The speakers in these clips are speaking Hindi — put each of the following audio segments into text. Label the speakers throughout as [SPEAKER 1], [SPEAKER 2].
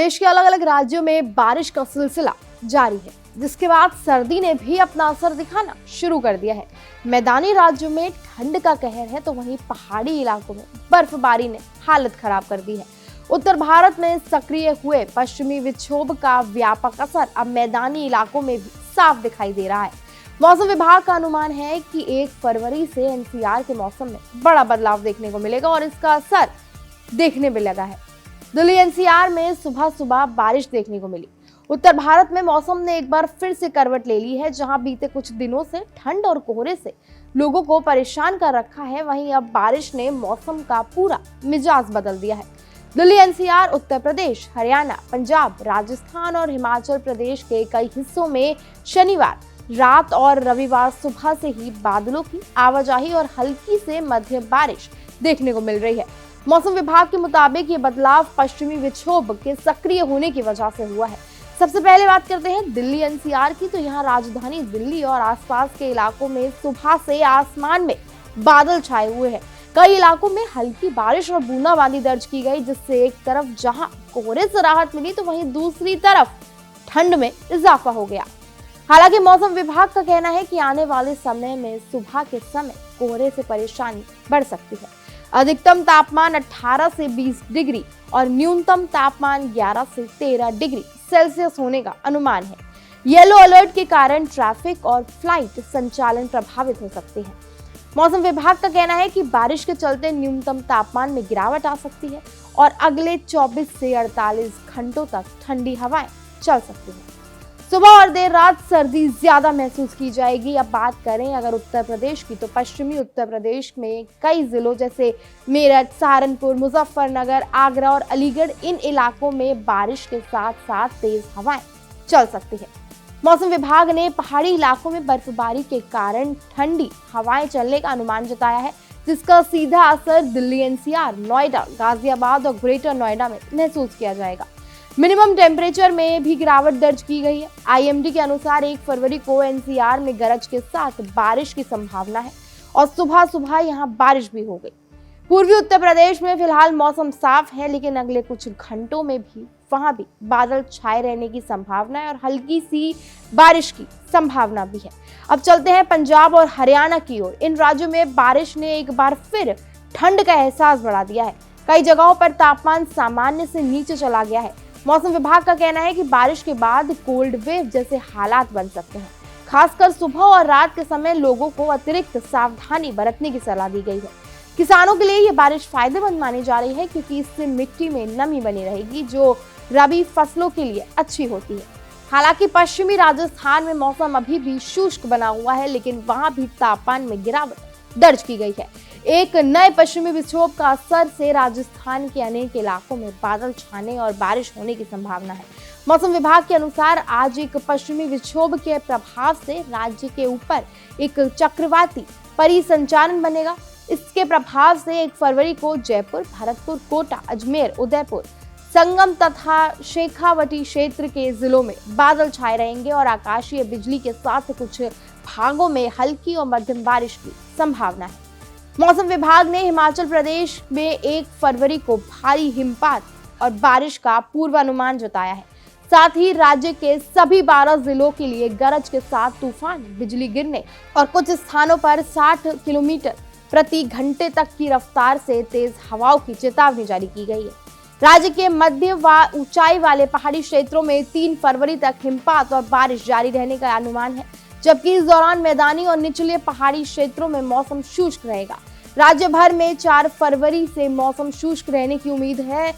[SPEAKER 1] देश के अलग अलग राज्यों में बारिश का सिलसिला जारी है, जिसके बाद सर्दी ने भी अपना असर दिखाना शुरू कर दिया है। मैदानी राज्यों में ठंड का कहर है, तो वहीं पहाड़ी इलाकों में बर्फबारी ने हालत खराब कर दी है। उत्तर भारत में सक्रिय हुए पश्चिमी विक्षोभ का व्यापक असर अब मैदानी इलाकों में भी साफ दिखाई दे रहा है। मौसम विभाग का अनुमान है कि 1 फरवरी से एनसीआर के मौसम में बड़ा बदलाव देखने को मिलेगा और इसका असर देखने में लगा है। दिल्ली एनसीआर में सुबह सुबह बारिश देखने को मिली। उत्तर भारत में मौसम ने एक बार फिर से करवट ले ली है। जहां बीते कुछ दिनों से ठंड और कोहरे से लोगों को परेशान कर रखा है, वहीं अब बारिश ने मौसम का पूरा मिजाज बदल दिया है। दिल्ली एनसीआर, उत्तर प्रदेश, हरियाणा, पंजाब, राजस्थान और हिमाचल प्रदेश के कई हिस्सों में शनिवार रात और रविवार सुबह से ही बादलों की आवाजाही और हल्की से मध्यम बारिश देखने को मिल रही है। मौसम विभाग के मुताबिक ये बदलाव पश्चिमी विक्षोभ के सक्रिय होने की वजह से हुआ है। सबसे पहले बात करते हैं दिल्ली एनसीआर की, तो यहाँ राजधानी दिल्ली और आसपास के इलाकों में सुबह से आसमान में बादल छाए हुए हैं। कई इलाकों में हल्की बारिश और बूंदाबांदी दर्ज की गई, जिससे एक तरफ जहां कोहरे से राहत मिली, तो वहीं दूसरी तरफ ठंड में इजाफा हो गया। हालांकि मौसम विभाग का कहना है कि आने वाले समय में सुबह के समय कोहरे से परेशानी बढ़ सकती है। अधिकतम तापमान 18 से 20 डिग्री और न्यूनतम तापमान 11 से 13 डिग्री सेल्सियस होने का अनुमान है। येलो अलर्ट के कारण ट्रैफिक और फ्लाइट संचालन प्रभावित हो सकते हैं। मौसम विभाग का कहना है कि बारिश के चलते न्यूनतम तापमान में गिरावट आ सकती है और अगले 24 से 48 घंटों तक ठंडी हवाएं चल सकती हैं। सुबह और देर रात सर्दी ज्यादा महसूस की जाएगी। अब बात करें अगर उत्तर प्रदेश की, तो पश्चिमी उत्तर प्रदेश में कई जिलों जैसे मेरठ, सहारनपुर, मुजफ्फरनगर, आगरा और अलीगढ़, इन इलाकों में बारिश के साथ साथ तेज हवाएं चल सकती है। मौसम विभाग ने पहाड़ी इलाकों में बर्फबारी के कारण ठंडी हवाएं चलने का अनुमान जताया है, जिसका सीधा असर दिल्ली एनसीआर, नोएडा, गाजियाबाद और ग्रेटर नोएडा में महसूस किया जाएगा। मिनिमम टेम्परेचर में भी गिरावट दर्ज की गई है। आईएमडी के अनुसार 1 फरवरी को एनसीआर में गरज के साथ बारिश की संभावना है और सुबह सुबह यहां बारिश भी हो गई। पूर्वी उत्तर प्रदेश में फिलहाल मौसम साफ है, लेकिन अगले कुछ घंटों में भी वहां भी बादल छाए रहने की संभावना है और हल्की सी बारिश की संभावना भी है। अब चलते हैं पंजाब और हरियाणा की ओर। इन राज्यों में बारिश ने एक बार फिर ठंड का एहसास बढ़ा दिया है। कई जगहों पर तापमान सामान्य से नीचे चला गया है। मौसम विभाग का कहना है कि बारिश के बाद कोल्ड वेव जैसे हालात बन सकते हैं। खासकर सुबह और रात के समय लोगों को अतिरिक्त सावधानी बरतने की सलाह दी गई है। किसानों के लिए ये बारिश फायदेमंद मानी जा रही है, क्योंकि इससे मिट्टी में नमी बनी रहेगी, जो रबी फसलों के लिए अच्छी होती है। हालांकि पश्चिमी राजस्थान में मौसम अभी भी शुष्क बना हुआ है, लेकिन वहां भी तापमान में गिरावट दर्ज की गई है। एक नए पश्चिमी विक्षोभ का असर से राजस्थान के अनेक इलाकों में बादल छाने और बारिश होने की संभावना है। मौसम विभाग के अनुसार आज एक पश्चिमी विक्षोभ के प्रभाव से राज्य के ऊपर एक चक्रवाती परिसंचरण बनेगा। इसके प्रभाव से 1 फरवरी को जयपुर, भरतपुर, कोटा, अजमेर, उदयपुर, संगम तथा शेखावटी क्षेत्र के जिलों में बादल छाए रहेंगे और आकाशीय बिजली के साथ कुछ भागों में हल्की और मध्यम बारिश की संभावना है। मौसम विभाग ने हिमाचल प्रदेश में 1 फरवरी को भारी हिमपात और बारिश का पूर्वानुमान जताया है। साथ ही राज्य के सभी 12 जिलों के लिए गरज के साथ तूफान, बिजली गिरने और कुछ स्थानों पर 60 किलोमीटर प्रति घंटे तक की रफ्तार से तेज हवाओं की चेतावनी जारी की गई है। राज्य के मध्य व ऊंचाई वाले पहाड़ी क्षेत्रों में 3 फरवरी तक हिमपात और बारिश जारी रहने का अनुमान है, जबकि इस दौरान मैदानी और निचले पहाड़ी क्षेत्रों में मौसम शुष्क रहेगा। राज्य भर में 4 फरवरी से मौसम शुष्क रहने की उम्मीद है।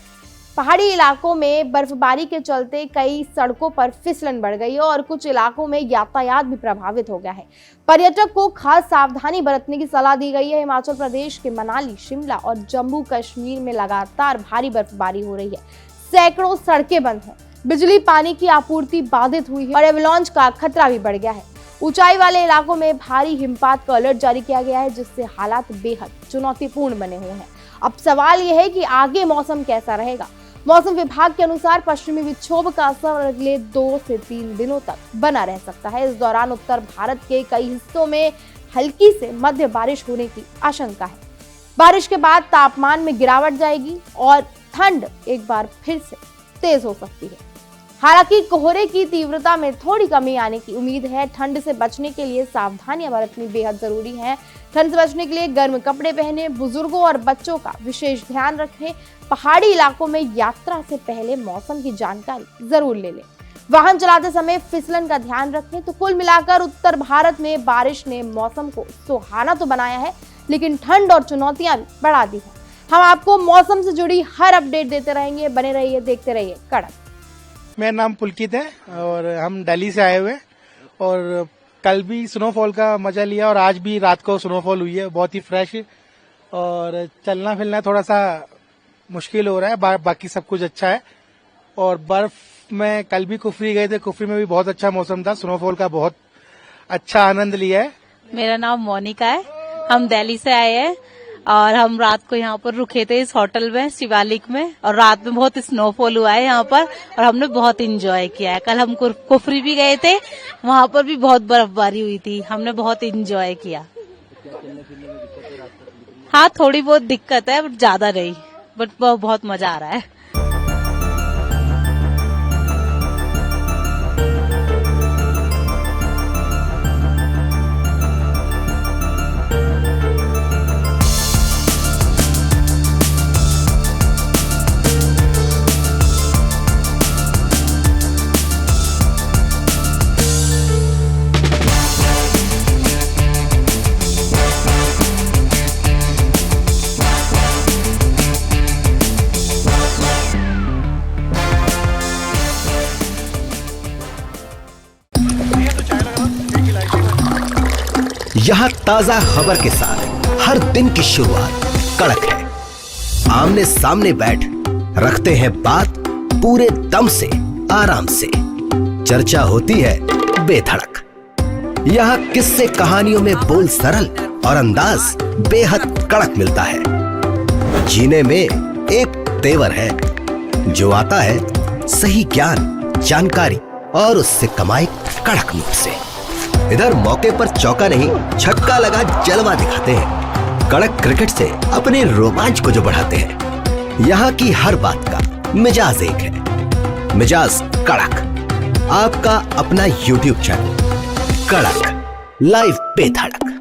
[SPEAKER 1] पहाड़ी इलाकों में बर्फबारी के चलते कई सड़कों पर फिसलन बढ़ गई है और कुछ इलाकों में यातायात भी प्रभावित हो गया है। पर्यटक को खास सावधानी बरतने की सलाह दी गई है। हिमाचल प्रदेश के मनाली, शिमला और जम्मू कश्मीर में लगातार भारी बर्फबारी हो रही है। सैकड़ों सड़कें बंद हैं, बिजली पानी की आपूर्ति बाधित हुई है और एवलांच का खतरा भी बढ़ गया है। ऊंचाई वाले इलाकों में भारी हिमपात का अलर्ट जारी किया गया है, जिससे हालात बेहद चुनौतीपूर्ण बने हुए हैं। अब सवाल यह है कि आगे मौसम कैसा रहेगा। मौसम विभाग के अनुसार पश्चिमी विक्षोभ का असर अगले 2 से 3 दिनों तक बना रह सकता है। इस दौरान उत्तर भारत के कई हिस्सों में हल्की से मध्य बारिश होने की आशंका है। बारिश के बाद तापमान में गिरावट जाएगी और ठंड एक बार फिर से तेज हो सकती है। हालांकि कोहरे की तीव्रता में थोड़ी कमी आने की उम्मीद है। ठंड से बचने के लिए सावधानियां बरतनी बेहद जरूरी है। ठंड से बचने के लिए गर्म कपड़े पहने, बुजुर्गों और बच्चों का विशेष ध्यान रखें। पहाड़ी इलाकों में यात्रा से पहले मौसम की जानकारी जरूर ले लें। वाहन चलाते समय फिसलन का ध्यान रखें। तो कुल मिलाकर उत्तर भारत में बारिश ने मौसम को सुहाना तो बनाया है, लेकिन ठंड और चुनौतियां भी बढ़ा दी है। हम आपको मौसम से जुड़ी हर अपडेट देते रहेंगे। बने रहिए, देखते रहिए कड़क।
[SPEAKER 2] मेरा नाम पुलकित है और हम दिल्ली से आए हुए हैं और कल भी स्नोफॉल का मजा लिया और आज भी रात को स्नोफॉल हुई है, बहुत ही फ्रेश। और चलना फिरना थोड़ा सा मुश्किल हो रहा है, बाकी सब कुछ अच्छा है। और बर्फ में कल भी कुफरी गए थे, कुफरी में भी बहुत अच्छा मौसम था, स्नोफॉल का बहुत अच्छा आनंद लिया है।
[SPEAKER 3] मेरा नाम मोनिका है, हम दिल्ली से आए हैं और हम रात को यहाँ पर रुके थे इस होटल में शिवालिक में, और रात में बहुत स्नोफॉल हुआ है यहाँ पर और हमने बहुत एंजॉय किया है। कल हम कुफरी भी गए थे, वहाँ पर भी बहुत बर्फबारी हुई थी, हमने बहुत एंजॉय किया। हाँ, थोड़ी बहुत दिक्कत है बट ज्यादा नहीं, बट बहुत मजा आ रहा है।
[SPEAKER 4] यहाँ ताजा खबर के साथ हर दिन की शुरुआत कड़क है। आमने सामने बैठ रखते हैं बात पूरे दम से, आराम से। चर्चा होती है बेधड़क। यहाँ किस्से कहानियों में बोल सरल और अंदाज बेहद कड़क मिलता है। जीने में एक तेवर है जो आता है सही ज्ञान, जानकारी और उससे कमाई कड़क नोट से। इधर मौके पर चौका नहीं, छक्का लगा जलवा दिखाते हैं। कड़क क्रिकेट से अपने रोमांच को जो बढ़ाते हैं। यहाँ की हर बात का मिजाज एक है, मिजाज कड़क। आपका अपना YouTube चैनल कड़क, लाइव बेधड़क।